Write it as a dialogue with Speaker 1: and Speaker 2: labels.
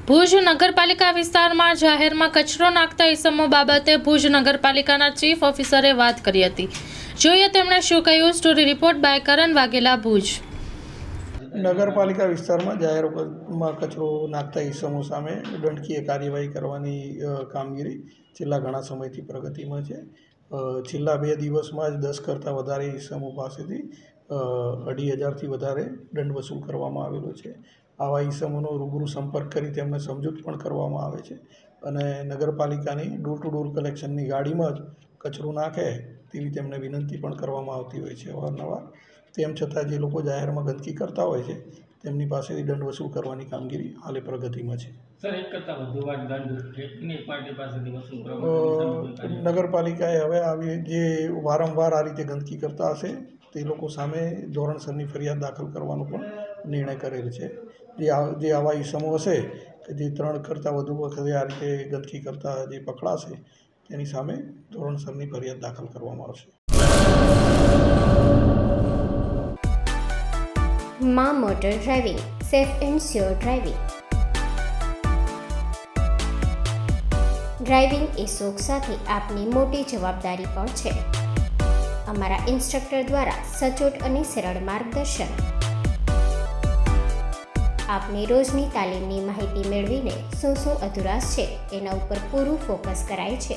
Speaker 1: ભુજ નગરપાલિકા વિસ્તારમાં જાહેરમાં કચરો નાખતા ઇસમો બાબતે ભુજ નગરપાલિકાના ચીફ ઓફિસરે વાત કરી હતી. જોઈએ તેમણે શું કહ્યું. સ્ટોરી રિપોર્ટ બાય કરણ વાઘેલા, ભુજ.
Speaker 2: નગરપાલિકા વિસ્તારમાં જાહેરમાં કચરો નાખતા ઇસમો સામે દંડકીય કાર્યવાહી કરવાની કામગીરી છેલ્લા ઘણા સમયથી પ્રગતિમાં છે. છેલ્લા 2 દિવસમાં જ 10 કરતાં વધારે ઇસમો પાસેથી 2,500થી વધારે દંડ વસૂલ કરવામાં આવેલો છે. આવા ઇસમોનો રૂબરૂ સંપર્ક કરી તેમને સમજૂત પણ કરવામાં આવે છે અને નગરપાલિકાની ડોર ટુ ડોર કલેક્શનની ગાડીમાં જ કચરો નાખે તેવી તેમને વિનંતી પણ કરવામાં આવતી હોય છે અવારનવાર. તેમ છતાં જે લોકો જાહેરમાં ગંદકી કરતા હોય છે તેમની પાસેથી દંડ વસૂલ કરવાની કામગીરી હાલે પ્રગતિમાં છે.
Speaker 3: સર, એક કરતાં વધુ વાર દંડ કેટલી પાર્ટી પાસેથી વસૂલ કરવામાં?
Speaker 2: નગરપાલિકાએ હવે આવી જે વારંવાર આ રીતે ગંદકી કરતા હશે તે લોકો સામે ધોરણસરની ફરિયાદ દાખલ કરવાનો પણ નિર્ણય કરેલ છે. જે આવા ઇસમો હશે કે જે 3 કરતાં વધુ વખતે આ રીતે ગંદકી કરતા જે પકડાશે તેની સામે ધોરણસરની ફરિયાદ દાખલ કરવામાં આવશે.
Speaker 4: માં motor driving, safe and sure driving. Driving એ શોખ સાથે આપની મોટી જવાબદારી પણ છે. અમારા ઇન્સ્ટ્રક્ટર દ્વારા સચોટ અને સરળ માર્ગદર્શન. આપની રોજની તાલીમની માહિતી મેળવીને શું અધુરાશ છે એના ઉપર પૂરું ફોકસ કરાય છે.